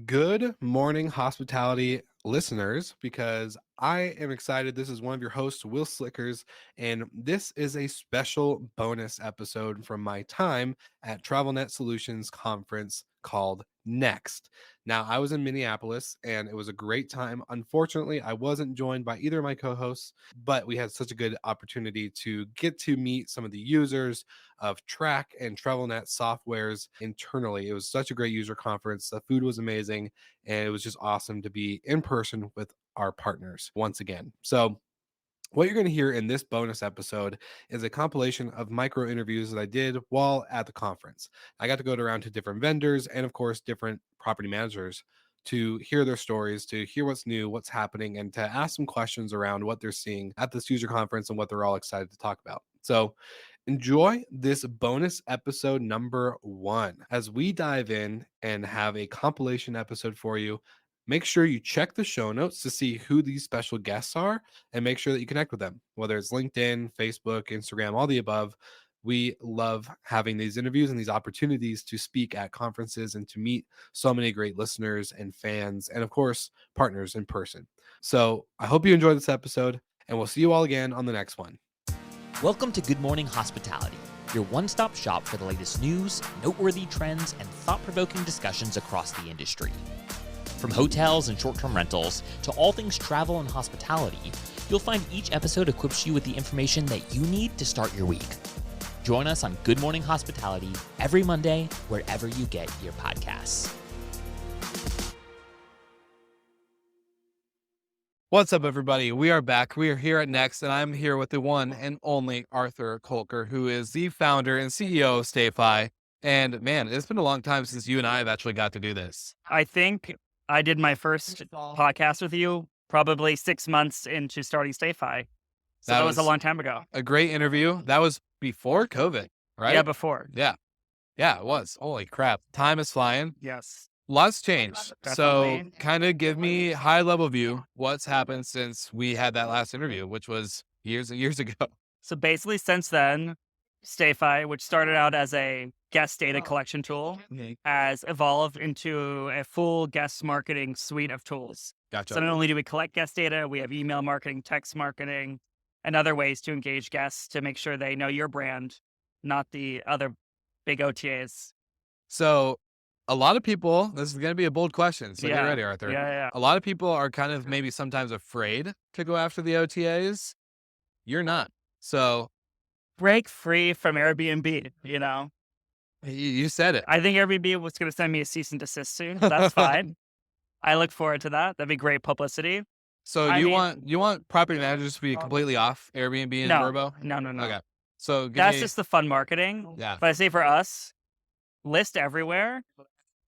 Good morning, hospitality listeners, because I am excited. This is one of your hosts, Will Slickers, and this is a special bonus episode from my time at TravelNet Solutions conference called Next. Now, I was in Minneapolis and it was a great time. Unfortunately, I wasn't joined by either of my co hosts, but we had such a good opportunity to get to meet some of the users of Track and TravelNet softwares internally. It was such a great user conference. The food was amazing, and it was just awesome to be in person with our partners once again. So, what you're going to hear in this bonus episode is a compilation of micro interviews that I did while at the conference. I got to go around to different vendors and, of course, different property managers to hear their stories, to hear what's new, what's happening, and to ask some questions around what they're seeing at this user conference and what they're all excited to talk about. So, enjoy this bonus episode number 1 as we dive in and have a compilation episode for you. Make sure you check the show notes to see who these special guests are and make sure that you connect with them, whether it's LinkedIn, Facebook, Instagram, all the above. We love having these interviews and these opportunities to speak at conferences and to meet so many great listeners and fans, and of course, partners in person. So I hope you enjoyed this episode, and we'll see you all again on the next one. Welcome to Good Morning Hospitality, your one-stop shop for the latest news, noteworthy trends, and thought-provoking discussions across the industry. From hotels and short-term rentals to all things travel and hospitality, you'll find each episode equips you with the information that you need to start your week. Join us on Good Morning Hospitality every Monday, wherever you get your podcasts. What's up, everybody? We are back. We are here at Next, and I'm here with the one and only Arthur Kolker, who is the founder and CEO of StayFi. And man, it's been a long time since you and I have actually got to do this. I think I did my first podcast with you probably 6 months into starting StayFi. So that was a long time ago. A great interview. That was before COVID, right? Yeah, before. Yeah, it was. Holy crap. Time is flying. Yes. Lots changed. So Definitely. kind of give me high level view. What's happened since we had that last interview, which was years and years ago. So basically, since then, StayFi, which started out as a guest data collection tool, has evolved into a full guest marketing suite of tools. Gotcha. So not only do we collect guest data, we have email marketing, text marketing, and other ways to engage guests to make sure they know your brand, not the other big OTAs. So a lot of people, this is going to be a bold question. So get ready, Arthur. Yeah. A lot of people are kind of maybe sometimes afraid to go after the OTAs. You're not. So Break free from Airbnb, you said it. I think Airbnb was going to send me a cease and desist soon. That's fine. I look forward to that. That'd be great publicity. So you want property managers to be completely off Airbnb and Vrbo? No. Okay. So That's just the fun marketing. Yeah. But I say for us, list everywhere,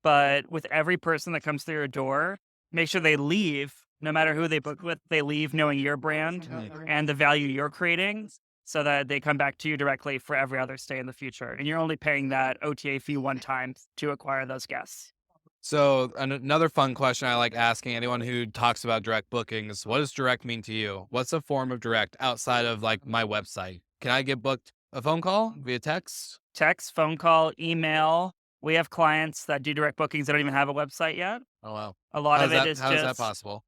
but with every person that comes through your door, make sure they leave, no matter who they book with, they leave knowing your brand and the value you're creating so that they come back to you directly for every other stay in the future. And you're only paying that OTA fee one time to acquire those guests. So another fun question I like asking anyone who talks about direct bookings, what does direct mean to you? What's a form of direct outside of like my website? Can I get booked a phone call via text? Text, phone call, email. We have clients that do direct bookings that don't even have a website yet. Oh, wow. A lot How of it is how is that possible?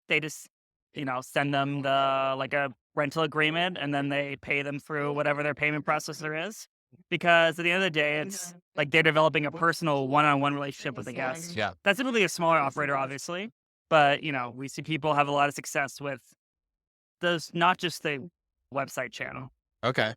they just, send them a rental agreement and then they pay them through whatever their payment processor is. Because at the end of the day, it's like they're developing a personal one-on-one relationship with the guest. Yeah. That's typically a smaller operator, obviously. But, we see people have a lot of success with those, not just the website channel. Okay.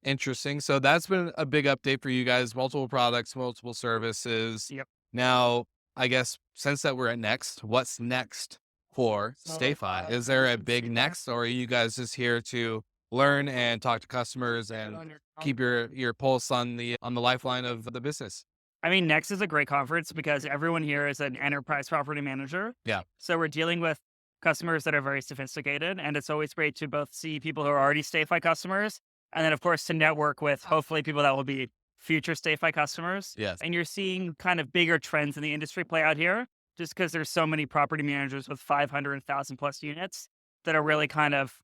Interesting. So that's been a big update for you guys. Multiple products, multiple services. Yep. Now, I guess since that we're at Next, what's next for StayFi? Is there a big next, or are you guys just here to learn and talk to customers and keep your pulse on the lifeline of the business? I mean, Next is a great conference because everyone here is an enterprise property manager. Yeah. So we're dealing with customers that are very sophisticated, and it's always great to both see people who are already StayFi customers, and then of course to network with hopefully people that will be future StayFi customers. Yes. And you're seeing kind of bigger trends in the industry play out here, just because there's so many property managers with 500 and 1,000 plus units that are really kind of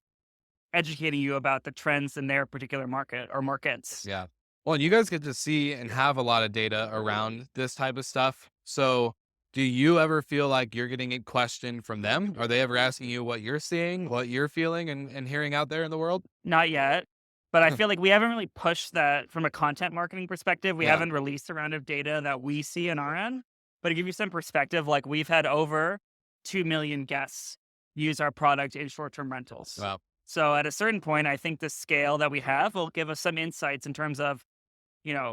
educating you about the trends in their particular market or markets. Yeah. Well, you guys get to see and have a lot of data around this type of stuff. So Do you ever feel like you're getting a question from them? Are they ever asking you what you're seeing, what you're feeling and hearing out there in the world? Not yet, but I feel like we haven't really pushed that from a content marketing perspective. We Yeah. haven't released a round of data that we see in our end. But to give you some perspective, like we've had over 2 million guests use our product in short-term rentals. Wow. So at a certain point, I think the scale that we have will give us some insights in terms of,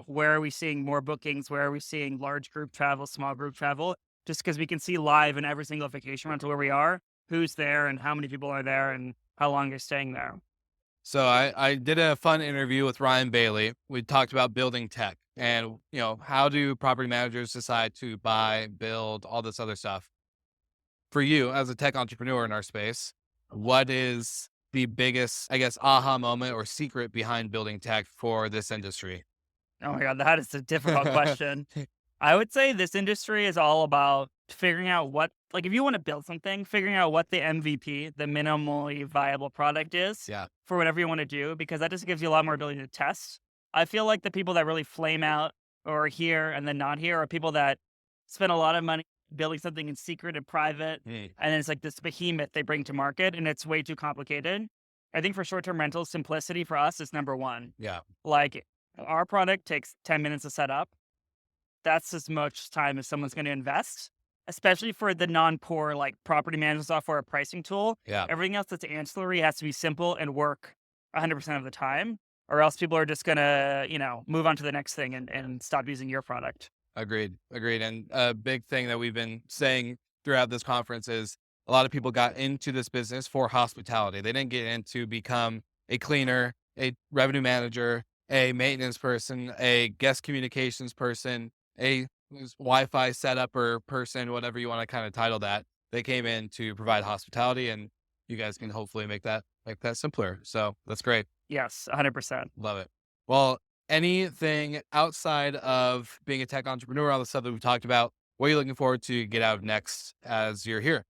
where are we seeing more bookings? Where are we seeing large group travel, small group travel? Just because we can see live in every single vacation rental where we are, who's there and how many people are there and how long they're staying there. So I did a fun interview with Ryan Bailey. We talked about building tech and, how do property managers decide to buy, build, all this other stuff. For you as a tech entrepreneur in our space, what is the biggest, I guess, aha moment or secret behind building tech for this industry? Oh my God, that is a difficult question. I would say this industry is all about figuring out if you want to build something, figuring out what the MVP, the minimally viable product is Yeah. for whatever you want to do, because that just gives you a lot more ability to test. I feel like the people that really flame out or are here and then not here are people that spend a lot of money building something in secret and private. Mm. And then it's like this behemoth they bring to market and it's way too complicated. I think for short-term rentals, simplicity for us is number one. Yeah. Like our product takes 10 minutes to set up. That's as much time as someone's going to invest, especially for the non-core like property management software or pricing tool. Yeah. Everything else that's ancillary has to be simple and work 100% of the time, or else people are just going to, move on to the next thing and stop using your product. Agreed. And a big thing that we've been saying throughout this conference is a lot of people got into this business for hospitality. They didn't get in to become a cleaner, a revenue manager, a maintenance person, a guest communications person, a Wi-Fi setup person, whatever you want to kind of title that. They came in to provide hospitality, and you guys can hopefully make that simpler. So that's great. Yes, 100%. Love it. Well, anything outside of being a tech entrepreneur, all the stuff that we talked about, what are you looking forward to get out next as you're here?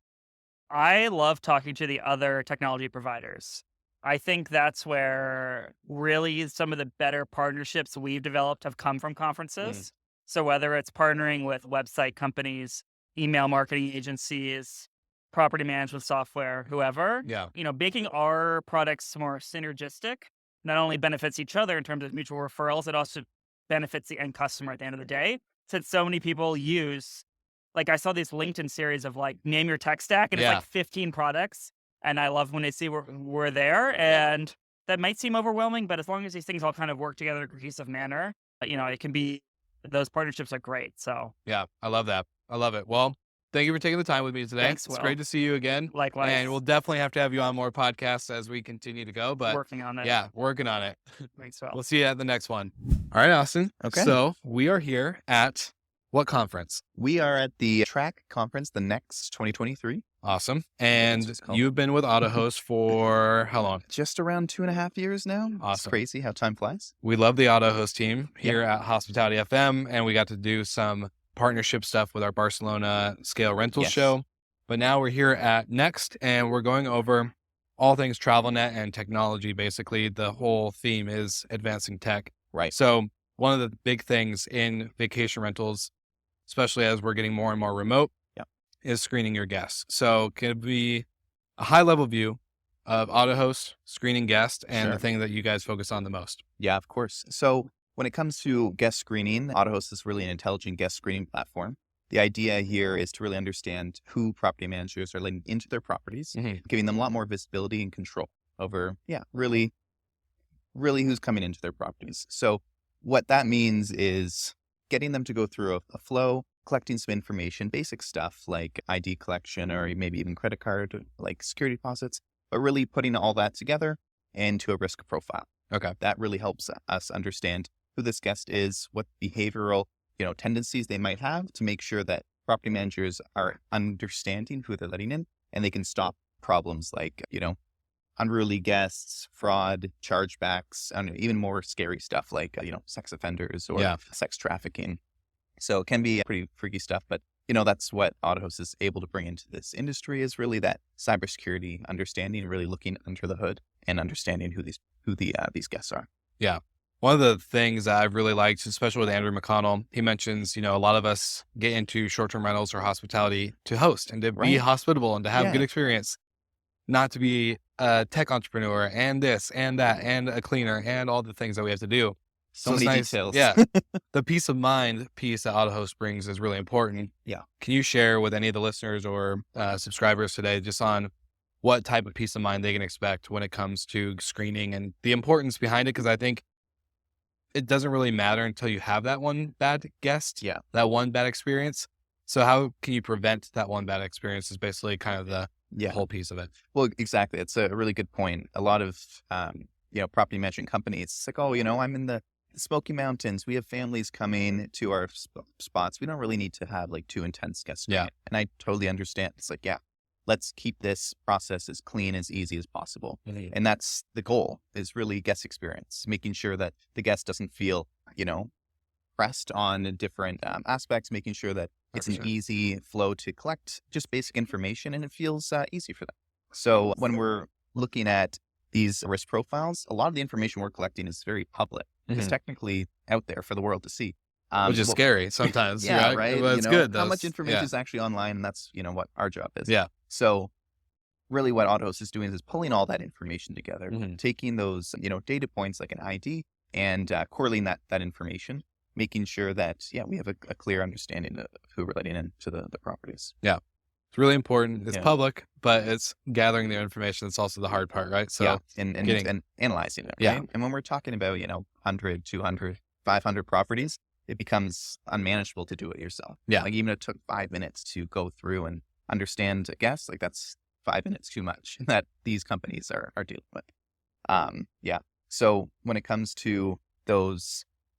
I love talking to the other technology providers. I think that's where really some of the better partnerships we've developed have come from conferences. So whether it's partnering with website companies, email marketing agencies, property management software, whoever, Yeah. Making our products more synergistic not only benefits each other in terms of mutual referrals, it also benefits the end customer at the end of the day. Since so many people use, like I saw this LinkedIn series of like name your tech stack and it's Yeah. like 15 products. And I love when they see we're there. And that might seem overwhelming, but as long as these things all kind of work together in a cohesive manner, it can be, those partnerships are great. So Yeah. I love that. I love it. Well, thank you for taking the time with me today. Thanks, It's Will. great to see you again. Likewise. And we'll definitely have to have you on more podcasts as we continue to go. But Working on it. yeah, working on it. Thanks, Will. We'll see you at the next one. All right, Austin. Okay. So we are here at what conference? We are at the Track Conference, the Next 2023. Awesome. what And it's called. you've been with AutoHost for how long? Just around 2.5 years now. It's Awesome. crazy how time flies. We love the AutoHost team here at Hospitality FM, and we got to do some partnership stuff with our Barcelona Scale Rental Yes. show. But now we're here at Next, and we're going over all things TravelNet and technology. Basically, the whole theme is advancing tech. Right. So one of the big things in vacation rentals, especially as we're getting more and more remote, is screening your guests. So can it be a high level view of AutoHost, screening guests, and Sure. the thing that you guys focus on the most? Yeah, of course. So when it comes to guest screening, AutoHost is really an intelligent guest screening platform. The idea here is to really understand who property managers are letting into their properties, giving them a lot more visibility and control over, really who's coming into their properties. So what that means is getting them to go through a flow, collecting some information, basic stuff like ID collection or maybe even credit card, like security deposits, but really putting all that together into a risk profile. Okay. That really helps us understand who this guest is, what behavioral, tendencies they might have to make sure that property managers are understanding who they're letting in and they can stop problems like, unruly guests, fraud, chargebacks, and even more scary stuff like, sex offenders or sex trafficking. So it can be pretty freaky stuff, but that's what AutoHost is able to bring into this industry is really that cybersecurity understanding, really looking under the hood and understanding who these guests are. One of the things that I've really liked, especially with Andrew McConnell, he mentions, a lot of us get into short-term rentals or hospitality to host and to be Right. hospitable and to have good Yeah. experience, not to be a tech entrepreneur and this and that and a cleaner and all the things that we have to do. So So it's many nice. details. Yeah. The peace of mind piece that AutoHost brings is really important. Yeah. Can you share with any of the listeners or subscribers today just on what type of peace of mind they can expect when it comes to screening and the importance behind it? Because I think it doesn't really matter until you have that one bad guest, Yeah. that one bad experience. So how can you prevent that one bad experience is basically kind of the Yeah. whole piece of it. Well, exactly. It's a really good point. A lot of, property management companies, it's like, oh, I'm in the Smoky Mountains. We have families coming to our spots. We don't really need to have like too intense guest Yeah. screening. And I totally understand. It's like, yeah, let's keep this process as clean, as easy as possible. Mhm. And that's the goal, is really guest experience, making sure that the guest doesn't feel, pressed on different aspects, making sure that it's an 100%. easy flow to collect just basic information and it feels easy for them. So when we're looking at these risk profiles, a lot of the information we're collecting is very public. It's Mhm. technically out there for the world to see. Which is Well, scary sometimes. yeah, right. But it's good How though. much information is actually online, and that's what our job is. Yeah. So really, what AutoHost is doing is pulling all that information together, Mhm. taking those data points like an ID, and correlating that information, making sure that we have a clear understanding of who we're letting into the properties. It's really important. It's Yeah. public, but it's gathering the information. That's also the hard part, right? So and getting- analyzing it. Yeah. Right? And when we're talking about 100, 200, 500 properties, it becomes unmanageable to do it yourself. Yeah. Like even if it took 5 minutes to go through and understand a guest, like that's 5 minutes too much that these companies are dealing with. So when it comes to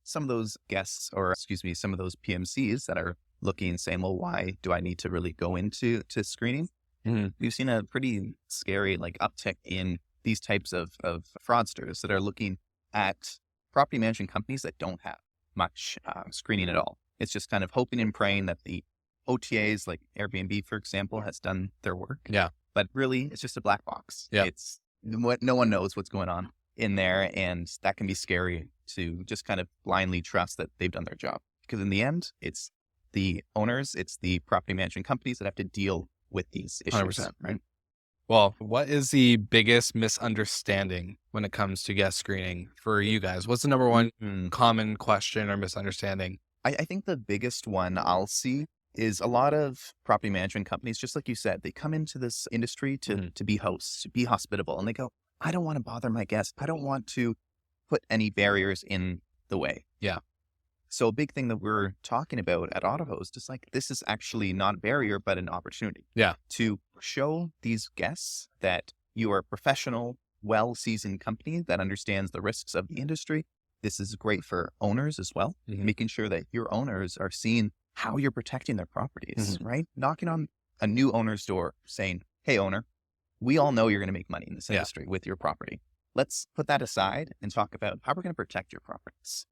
some of those guests, or some of those PMCs that are looking and saying, well, why do I need to really go into screening? Mhm. We've seen a pretty scary uptick in these types of fraudsters that are looking at property management companies that don't have much screening at all. It's just kind of hoping and praying that the OTAs, like Airbnb, for example, has done their work. Yeah. But really, it's just a black box. Yeah. It's what no one knows what's going on in there. And that can be scary to just kind of blindly trust that they've done their job. Because in the end, it's the owners, it's the property management companies that have to deal with these issues. 100%. Right? Well, what is the biggest misunderstanding when it comes to guest screening for you guys? What's the number one common question or misunderstanding? I think the biggest one I'll see is a lot of property management companies, just like you said, they come into this industry to be hosts, to be hospitable. And they go, I don't want to bother my guests. I don't want to put any barriers in the way. Yeah. So a big thing that we're talking about at AutoHost is this is actually not a barrier, but an opportunity. Yeah. To show these guests that you are a professional, well-seasoned company that understands the risks of the industry. This is great for owners as well, making sure that your owners are seeing how you're protecting their properties, right? Knocking on a new owner's door saying, hey, owner, we all know you're going to make money in this industry with your property. Let's put that aside and talk about how we're going to protect your properties.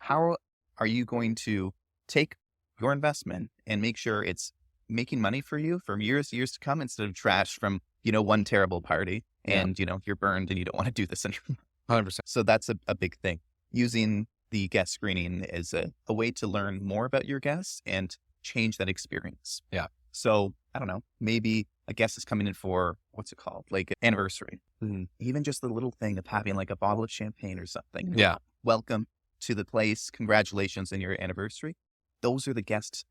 How are you going to take your investment and make sure it's making money for you for years to come instead of trash from, one terrible party and, you're burned and you don't want to do this anymore. 100%. So that's a big thing. Using the guest screening is a way to learn more about your guests and change that experience. Yeah. So I don't know, maybe a guest is coming in for, what's it called? Like anniversary. Even just the little thing of having like a bottle of champagne or something. Yeah. Welcome to the place. Congratulations on your anniversary. Those are the guest,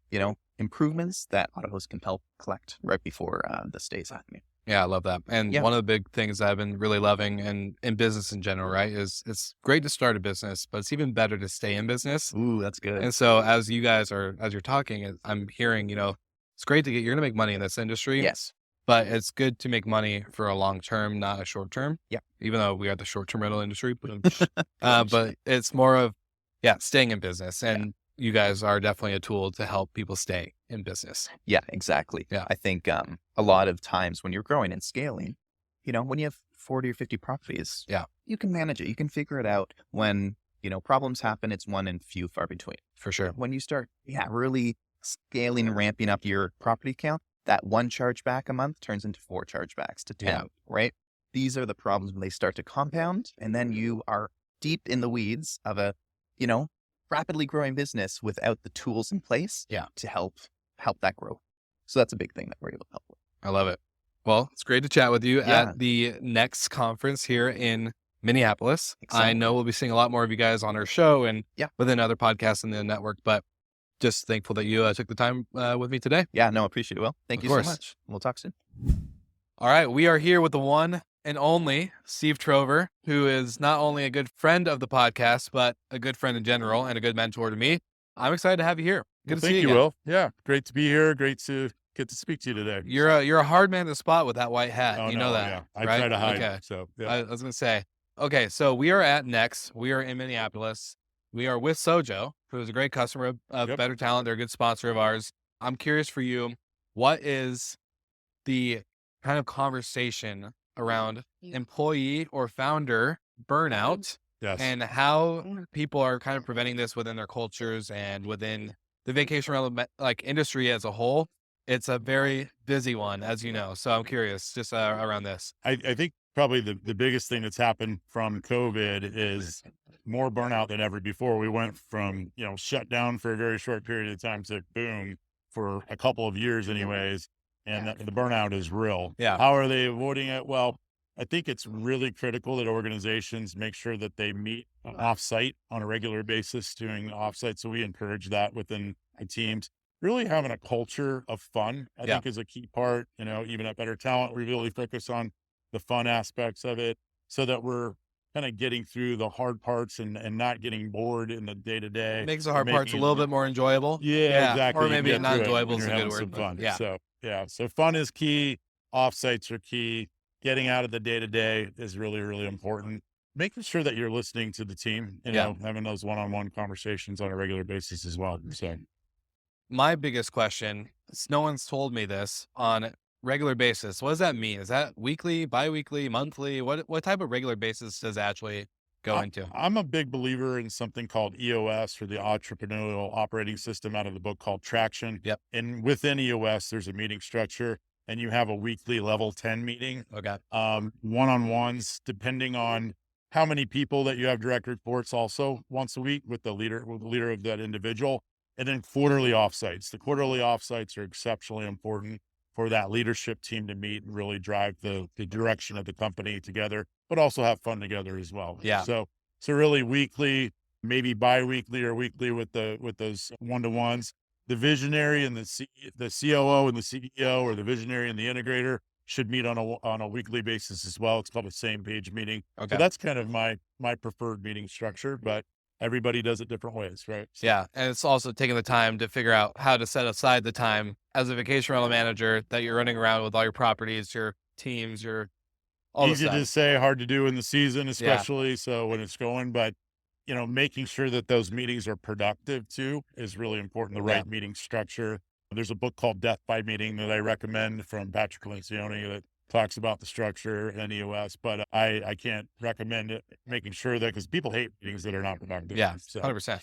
improvements that AutoHost can help collect right before the stay's happening. Yeah, I love that. And one of the big things I've been really loving and in business in general, right, is it's great to start a business, but it's even better to stay in business. Ooh, that's good. And so as you're talking, I'm hearing, it's great to you're going to make money in this industry. Yes. But it's good to make money for a long term, not a short term. Yeah. Even though we are the short term rental industry, but it's more of, staying in business. And you guys are definitely a tool to help people stay in business. Yeah, exactly. Yeah. I think a lot of times when you're growing and scaling, when you have 40 or 50 properties, you can manage it. You can figure it out. When, problems happen, it's one and few far between. For sure. When you start, really scaling and ramping up your property count, that one chargeback a month turns into 4 chargebacks to 10, right? These are the problems when they start to compound, and then you are deep in the weeds of a, rapidly growing business without the tools in place to help that grow. So that's a big thing that we're able to help with. I love it. Well, it's great to chat with you Yeah. at the next conference here in Minneapolis. I know we'll be seeing a lot more of you guys on our show and within other podcasts in the network, but just thankful that you took the time with me today. Yeah, no, appreciate it, Will. Thank you so much. We'll talk soon. All right, we are here with the one and only Steve Trover, who is not only a good friend of the podcast, but a good friend in general and a good mentor to me. I'm excited to have you here. Good to see you again. Will. Yeah, great to be here. Great to get to speak to you today. You're a hard man to spot with that white hat. Oh, you no, know that, yeah. I right? try to hide. Okay. So yeah. I was going to say, okay, so we are at Next. We are in Minneapolis. We are with Sojo, who is a great customer of Better Talent. They're a good sponsor of ours. I'm curious for you, what is the kind of conversation around employee or founder burnout and how people are kind of preventing this within their cultures and within the vacation rental industry as a whole? It's a very busy one, as you know. So I'm curious just around this. I think probably the biggest thing that's happened from COVID is more burnout than ever before. We went from, shut down for a very short period of time to boom for a couple of years anyways. And the burnout is real. Yeah. How are they avoiding it? Well, I think it's really critical that organizations make sure that they meet offsite on a regular basis, doing offsite. So we encourage that within the teams. Really having a culture of fun, I think, is a key part. Even at Better Talent, we really focus on the fun aspects of it so that we're kind of getting through the hard parts and not getting bored in the day to day. Makes the hard parts a little bit more enjoyable. Yeah, exactly. Or maybe not enjoyable is a good word. Some fun. Yeah. So fun is key. Offsites are key. Getting out of the day to day is really, really important. Making sure that you're listening to the team, having those one-on-one conversations on a regular basis as well. So my biggest question is, no one's told me this on a regular basis. What does that mean? Is that weekly, biweekly, monthly? What type of regular basis does it actually go into? I'm a big believer in something called EOS, or the Entrepreneurial Operating System, out of the book called Traction. Yep. And within EOS, there's a meeting structure, and you have a weekly level 10 meeting. Okay. One-on-ones, depending on how many people that you have direct reports, also once a week with the leader of that individual. And then quarterly offsites. The quarterly offsites are exceptionally important for that leadership team to meet and really drive the direction of the company together, but also have fun together as well. Yeah. So really weekly, maybe bi-weekly or weekly with those one-to-ones. The visionary and the COO and the CEO, or the visionary and the integrator, should meet on a weekly basis as well. It's called a same page meeting. Okay. So that's kind of my preferred meeting structure, but everybody does it different ways, right? So, yeah. And it's also taking the time to figure out how to set aside the time as a vacation rental manager that you're running around with all your properties, your teams, your all easy the stuff. to say, hard to do in the season, especially. So when it's going, but making sure that those meetings are productive too is really important. The right meeting structure. There's a book called Death by Meeting that I recommend from Patrick Lencioni that talks about the structure and EOS, but I can't recommend it, making sure that, because people hate meetings that are not productive. Yeah, So 100%.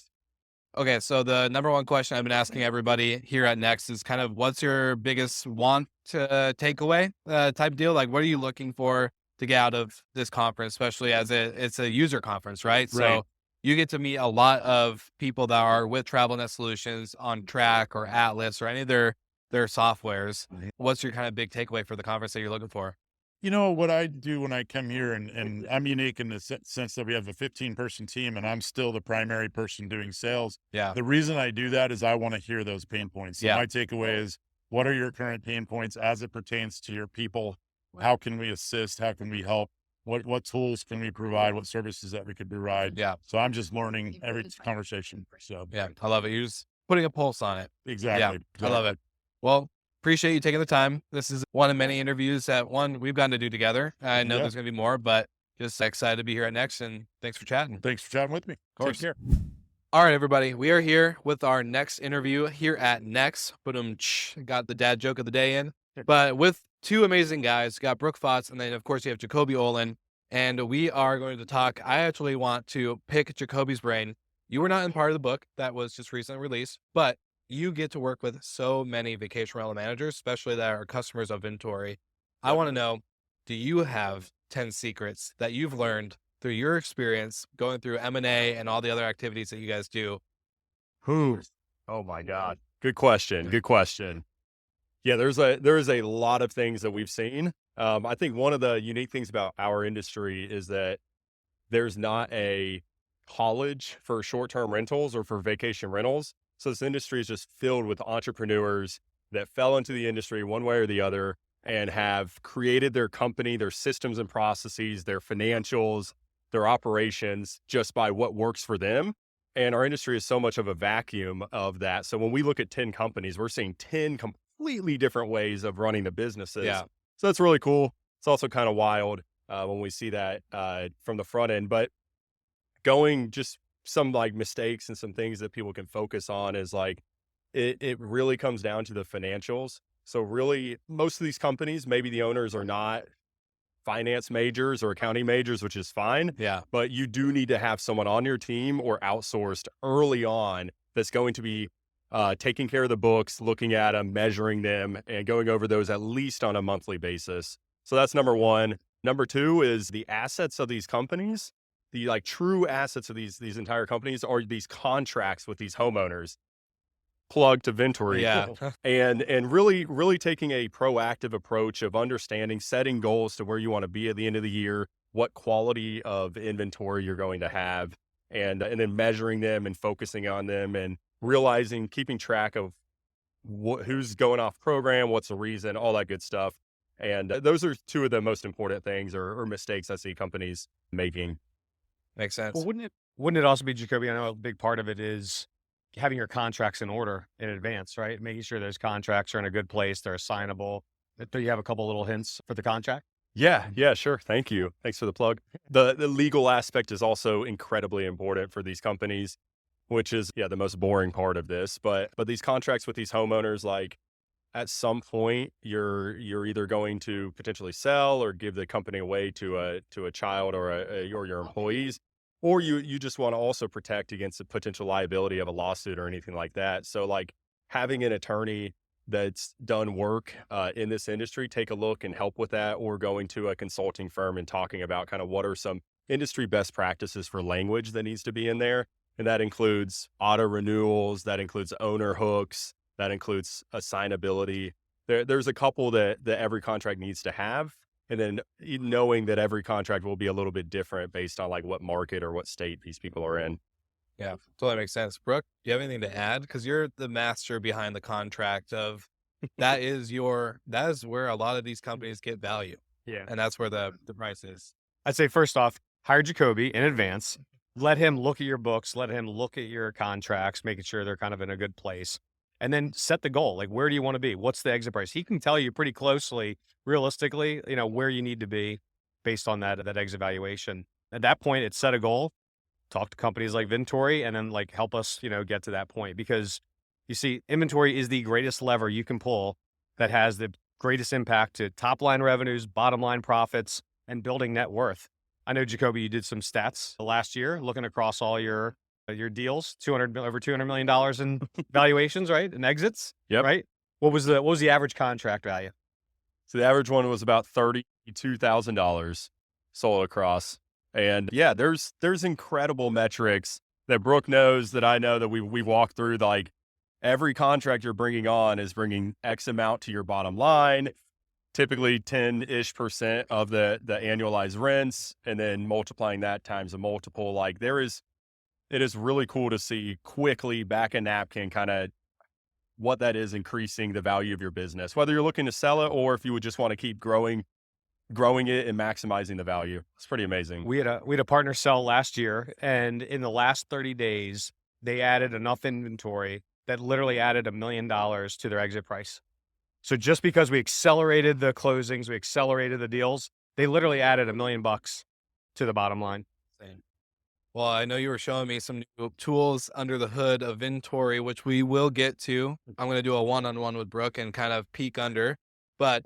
Okay, so the number one question I've been asking everybody here at Next is kind of, what's your biggest want to takeaway type deal? Like, what are you looking for to get out of this conference, especially as it's a user conference, right? So you get to meet a lot of people that are with TravelNet Solutions on Track or Atlas or any of their softwares. What's your kind of big takeaway for the conference that you're looking for? What I do when I come here, and I'm unique in the sense that we have a 15-person team and I'm still the primary person doing sales. Yeah. The reason I do that is I want to hear those pain points. So my takeaway is, what are your current pain points as it pertains to your people? How can we assist? How can we help? What tools can we provide? What services that we could provide? Yeah. So I'm just learning every conversation. So yeah, I love it. You're just putting a pulse on it. Exactly. I love it. Well, appreciate you taking the time. This is one of many interviews that we've gotten to do together. I know there's going to be more, but just excited to be here at Next, and thanks for chatting. Thanks for chatting with me. Of course. Take care. All right, everybody. We are here with our next interview here at Next. Got the dad joke of the day in, but with two amazing guys. You got Brooke Fotz, and then of course you have Jacoby Olin, and we are going to talk. I actually want to pick Jacoby's brain. You were not in part of the book that was just recently released, but you get to work with so many vacation rental managers, especially that are customers of Vintori. I want to know, do you have 10 secrets that you've learned through your experience going through M&A and all the other activities that you guys do? Who? Oh my God. Good question. Good question. Yeah, there is a lot of things that we've seen. I think one of the unique things about our industry is that there's not a college for short-term rentals or for vacation rentals. So this industry is just filled with entrepreneurs that fell into the industry one way or the other and have created their company, their systems and processes, their financials, their operations just by what works for them. And our industry is so much of a vacuum of that. So when we look at 10 companies, we're seeing 10 completely different ways of running the businesses. Yeah. So that's really cool. It's also kind of wild when we see that from the front end. But going just some like mistakes and some things that people can focus on is like, it really comes down to the financials. So really, most of these companies, maybe the owners are not finance majors or accounting majors, which is fine. Yeah. But you do need to have someone on your team or outsourced early on that's going to be taking care of the books, looking at them, measuring them, and going over those at least on a monthly basis. So that's number one. Number two is the assets of these companies. The like true assets of these entire companies are these contracts with these homeowners. Plug to Ventory. Yeah. and really taking a proactive approach of understanding, setting goals to where you want to be at the end of the year, what quality of inventory you're going to have, and then measuring them and focusing on them and realizing, keeping track of who's going off program, what's the reason, all that good stuff. And those are two of the most important things or mistakes I see companies making. Makes sense. Well, wouldn't it also be, Jacoby? I know a big part of it is having your contracts in order in advance, right? Making sure those contracts are in a good place, they're assignable. Do you have a couple little hints for the contract? Yeah, sure. Thank you. Thanks for the plug. The legal aspect is also incredibly important for these companies, which is the most boring part of this. But these contracts with these homeowners, like at some point you're either going to potentially sell or give the company away to a child or your employees, or you just want to also protect against the potential liability of a lawsuit or anything like that. So like having an attorney that's done work in this industry take a look and help with that, or going to a consulting firm and talking about kind of what are some industry best practices for language that needs to be in there. And that includes auto renewals, that includes owner hooks, that includes assignability. There's a couple that every contract needs to have. And then knowing that every contract will be a little bit different based on like what market or what state these people are in. Yeah, totally makes sense. Brooke, do you have anything to add? Because you're the master behind the contract of that is where a lot of these companies get value. Yeah. And that's where the price is. I'd say first off, hire Jacoby in advance. Let him look at your books. Let him look at your contracts, making sure they're kind of in a good place. And then set the goal. Like, where do you want to be? What's the exit price? He can tell you pretty closely, realistically, where you need to be based on that exit valuation. At that point, it's set a goal, talk to companies like Ventory, and then like help us, get to that point. Because you see, inventory is the greatest lever you can pull that has the greatest impact to top line revenues, bottom line profits, and building net worth. I know, Jacoby, you did some stats last year looking across all your deals, over $200 million in valuations, right? And exits. Yep. Right. What was the average contract value? So the average one was about $32,000 sold across. And yeah, there's incredible metrics that Brooke knows, that I know, that we walk through. Like every contract you're bringing on is bringing X amount to your bottom line, typically 10-ish% of the annualized rents, and then multiplying that times a multiple. Like it is really cool to see quickly back a napkin kind of what that is increasing the value of your business, whether you're looking to sell it or if you would just want to keep growing it and maximizing the value. It's pretty amazing. We had a partner sell last year, and in the last 30 days, they added enough inventory that literally added $1 million to their exit price. So just because we accelerated the closings, we accelerated the deals, they literally added $1 million to the bottom line. Same. Well, I know you were showing me some new tools under the hood of Ventory, which we will get to. I'm going to do a one-on-one with Brooke and kind of peek under, but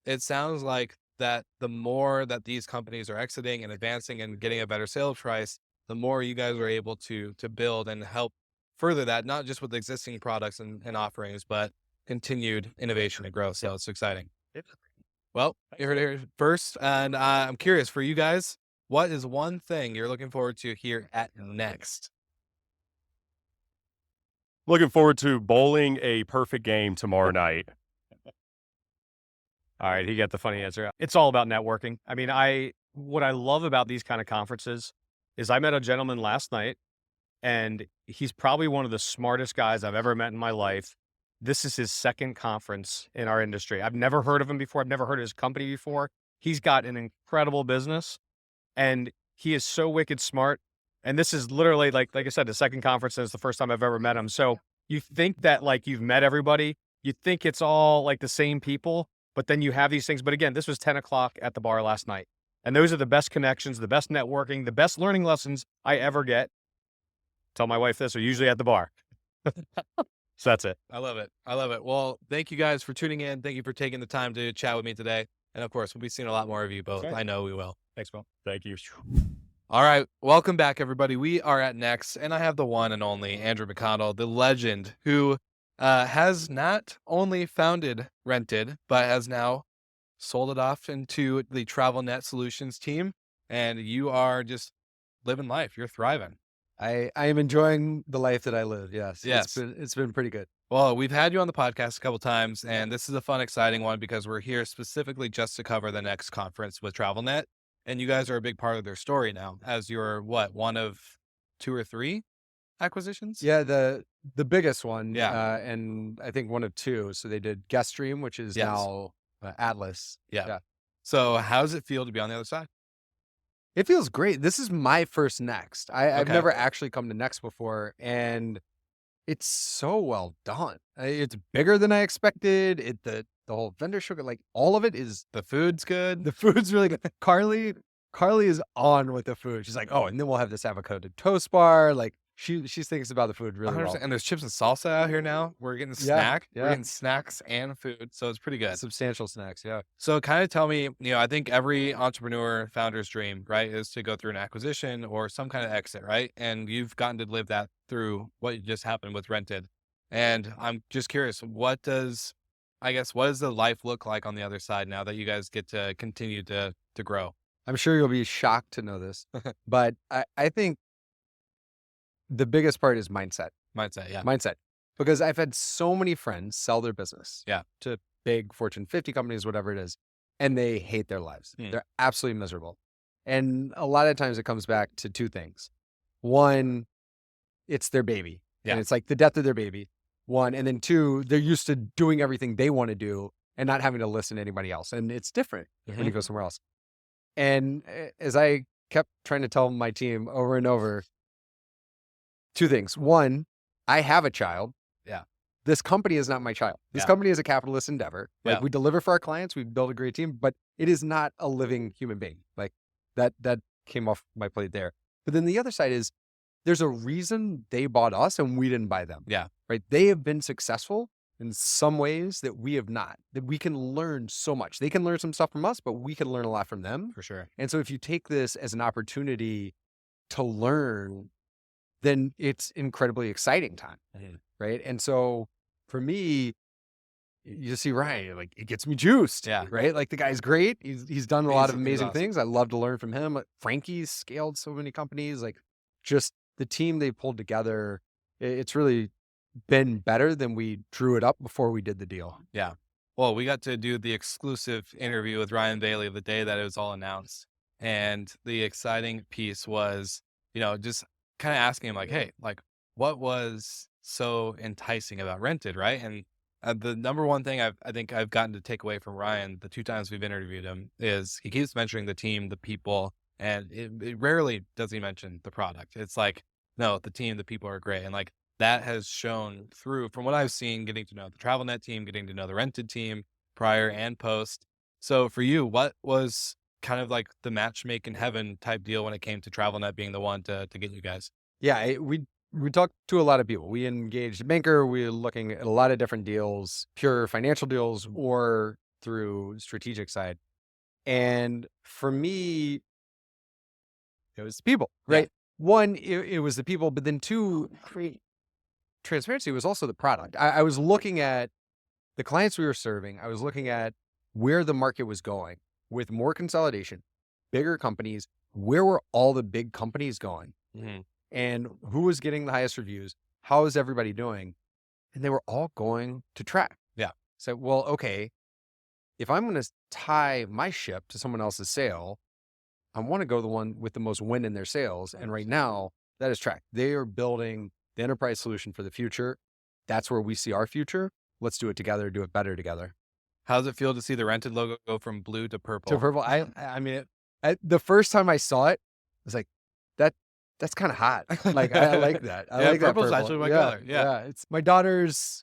it sounds like that the more that these companies are exiting and advancing and getting a better sales price, the more you guys are able to build and help further that, not just with existing products and offerings, but continued innovation and growth. So it's exciting. Well, you heard it here first. And I'm curious for you guys, what is one thing you're looking forward to here at Next? Looking forward to bowling a perfect game tomorrow night. All right, he got the funny answer. It's all about networking. I mean, what I love about these kind of conferences is I met a gentleman last night, and he's probably one of the smartest guys I've ever met in my life. This is his second conference in our industry. I've never heard of him before. I've never heard of his company before. He's got an incredible business, and he is so wicked smart. And this is literally, like I said, the second conference, and it's the first time I've ever met him. So you think that like you've met everybody, you think it's all like the same people, but then you have these things. But again, this was 10 o'clock at the bar last night. And those are the best connections, the best networking, the best learning lessons I ever get. Tell my wife this, are usually at the bar. So that's it. I love it. I love it. Well, thank you guys for tuning in. Thank you for taking the time to chat with me today. And of course, we'll be seeing a lot more of you both. Okay. I know we will. Thanks, Will. Thank you. All right. Welcome back, everybody. We are at Next, and I have the one and only Andrew McConnell, the legend, who has not only founded Rented, but has now sold it off into the TravelNet Solutions team. And you are just living life. You're thriving. I am enjoying the life that I live. Yes. Yes. It's been pretty good. Well, we've had you on the podcast a couple times, and this is a fun, exciting one because we're here specifically just to cover the next conference with TravelNet. And you guys are a big part of their story now, as you're one of 2 or 3 acquisitions? Yeah, the biggest one. Yeah. And I think one of 2. So they did Gueststream, which is now Atlas. Yeah. So how does it feel to be on the other side? It feels great. This is my first Next. I've Okay. never actually come to Next before, and it's so well done. It's bigger than I expected. The whole vendor show, like all of it is, The food's good. the food's really good. Carly is on with the food. She's like, oh, and then we'll have this avocado toast bar. Like she thinks about the food really 100%. well. And there's chips and salsa out here now. We're getting a Yeah, snack. We're yeah. getting snacks and food. So it's pretty good. Substantial snacks, yeah. So kind of tell me, I think every entrepreneur founder's dream, right, is to go through an acquisition or some kind of exit, right? And you've gotten to live that through what just happened with Rented. And I'm just curious, what does the life look like on the other side now that you guys get to continue to grow? I'm sure you'll be shocked to know this, but I think the biggest part is mindset. Mindset, yeah. Mindset. Because I've had so many friends sell their business to big Fortune 50 companies, whatever it is, and they hate their lives. They're absolutely miserable. And a lot of times it comes back to 2 things. One, it's their baby. Yeah. And it's like the death of their baby. 1. And then 2, they're used to doing everything they want to do and not having to listen to anybody else. And it's different when you go somewhere else. And as I kept trying to tell my team over and over, 2 things. 1, I have a child. Yeah. This company is not my child. This Yeah. company is a capitalist endeavor. Like Yeah. we deliver for our clients, we build a great team, but it is not a living human being. Like that came off my plate there. But then the other side is there's a reason they bought us and we didn't buy them. Yeah. Right. They have been successful in some ways that we have not, that we can learn so much. They can learn some stuff from us, but we can learn a lot from them. For sure. And so if you take this as an opportunity to learn, then it's incredibly exciting time. Right. And so for me, you see Ryan, like it gets me juiced. Yeah. Right. Like the guy's great. He's done a lot of He's amazing awesome. things. I love to learn from him. Frankie's scaled so many companies, like just the team they pulled together. It's really been better than we drew it up before we did the deal. Yeah. Well, we got to do the exclusive interview with Ryan Bailey the day that it was all announced. And the exciting piece was, just kind of asking him like, hey, like what was so enticing about Rented, right? And the number one thing I think I've gotten to take away from Ryan the 2 times we've interviewed him is he keeps mentioning the team, the people, and it rarely does he mention the product. It's like, no, the team, the people are great. And like that has shown through from what I've seen, getting to know the TravelNet team, getting to know the Rented team prior and post. So for you, what was kind of like the match make in heaven type deal when it came to TravelNet being the one to get you guys? Yeah, we talked to a lot of people. We engaged a banker. We were looking at a lot of different deals, pure financial deals or through strategic side. And for me, it was the people, right? Yeah. 1, it was the people, but then 2, transparency was also the product. I was looking at the clients we were serving. I was looking at where the market was going with more consolidation, bigger companies, where were all the big companies going and who was getting the highest reviews? How is everybody doing? And they were all going to track. Yeah. So, well, okay, if I'm going to tie my ship to someone else's sale, I want to go the one with the most win in their sales. And right now, that is track. They are building the enterprise solution for the future. That's where we see our future. Let's do it together, do it better together. How does it feel to see the Rented logo go from blue to purple? To purple. I mean, the first time I saw it, I was like, that's kind of hot. Like, I like that. I like that purple's purple. actually my color. Yeah. It's my daughter's,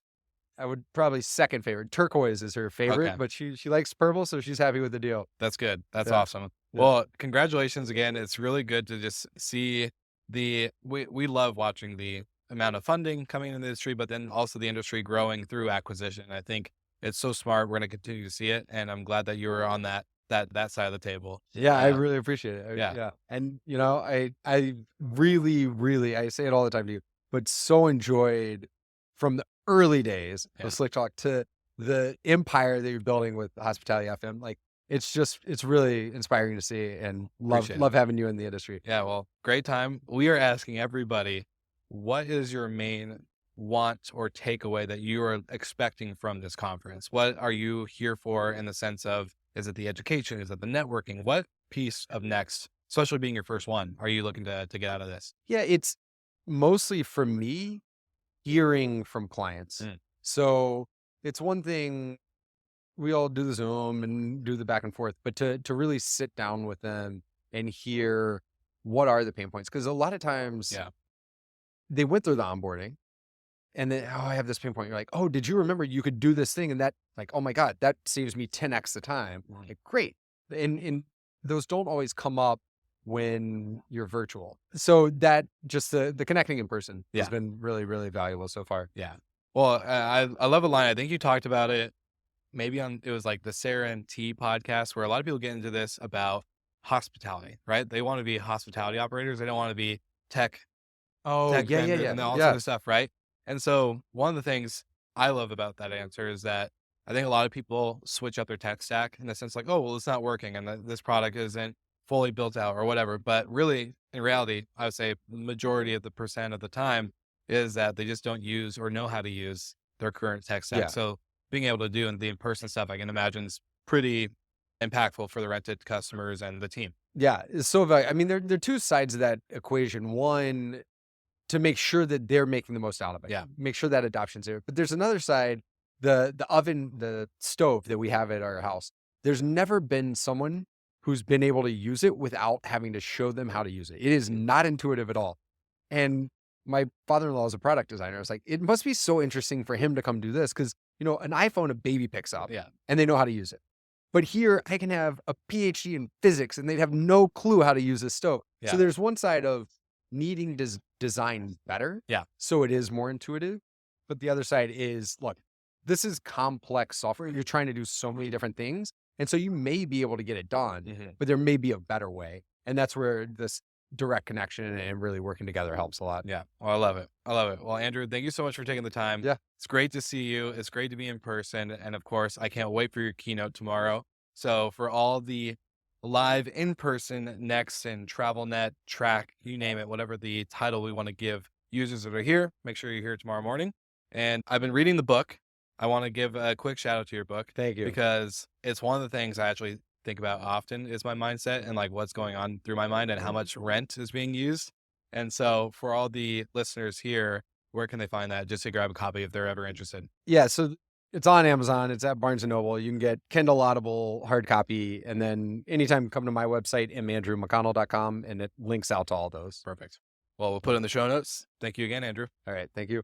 I would probably second favorite. Turquoise is her favorite, Okay. but she likes purple, so she's happy with the deal. That's good. That's Yeah. awesome. Yeah. Well, congratulations again. It's really good to just see we love watching the amount of funding coming into the industry, but then also the industry growing through acquisition. I think it's so smart. We're going to continue to see it, and I'm glad that you were on that side of the table. Yeah, I really appreciate it. Yeah. And I really, really, I say it all the time to you, but so enjoyed from the early days Yeah. of Slick Talk to the empire that you're building with Hospitality FM. Like, it's really inspiring to see, and Appreciate it. love having you in the industry. Yeah, well, great time. We are asking everybody, what is your main want or takeaway that you are expecting from this conference? What are you here for in the sense of, is it the education? Is it the networking? What piece of next, especially being your first one, are you looking to get out of this? Yeah, it's mostly for me hearing from clients. So it's one thing, we all do the Zoom and do the back and forth, but to really sit down with them and hear what are the pain points. Because a lot of times they went through the onboarding and then, oh, I have this pain point. You're like, oh, did you remember you could do this thing? And that, like, oh my God, that saves me 10x the time. Like, great. And those don't always come up when you're virtual. So that just the connecting in person has been really, really valuable so far. Yeah. Well, I love a line. I think you talked about it maybe it was like the Sarah and T podcast, where a lot of people get into this about hospitality, right? They want to be hospitality operators. They don't want to be tech. Oh, tech yeah. vendors and all sort of stuff, right? And so one of the things I love about that answer is that I think a lot of people switch up their tech stack in the sense like, oh, well, it's not working and this product isn't fully built out or whatever. But really, in reality, I would say the majority of the percent of the time is that they just don't use or know how to use their current tech stack. Yeah. So being able to do the in-person stuff, I can imagine, is pretty impactful for the Rented customers and the team. Yeah. It's so valuable. I mean, there are two sides of that equation. One, to make sure that they're making the most out of it. Yeah. Make sure that adoption's there. But there's another side, the oven, the stove that we have at our house. There's never been someone who's been able to use it without having to show them how to use it. It is not intuitive at all. And my father-in-law is a product designer. It's like, it must be so interesting for him to come do this because, an iPhone a baby picks up and they know how to use it. But here I can have a PhD in physics and they'd have no clue how to use this stove. Yeah. So there's one side of needing to design better. Yeah. So it is more intuitive. But the other side is, look, this is complex software. You're trying to do so many different things. And so you may be able to get it done, but there may be a better way. And that's where this direct connection and really working together helps a lot. Yeah. Well, I love it. Well, Andrew, thank you so much for taking the time. Yeah. It's great to see you. It's great to be in person. And of course, I can't wait for your keynote tomorrow. So for all the live in-person Next and TravelNet, Track, you name it, whatever the title we want to give users that are here, make sure you're here tomorrow morning. And I've been reading the book. I want to give a quick shout out to your book. Thank you. Because it's one of the things I actually think about often is my mindset and like what's going on through my mind and how much rent is being used. And so for all the listeners here, where can they find that just to grab a copy if they're ever interested? Yeah. So it's on Amazon. It's at Barnes & Noble. You can get Kindle Audible hard copy. And then anytime come to my website, mandrewmcconnell.com, and it links out to all those. Perfect. Well, we'll put it in the show notes. Thank you again, Andrew. All right. Thank you.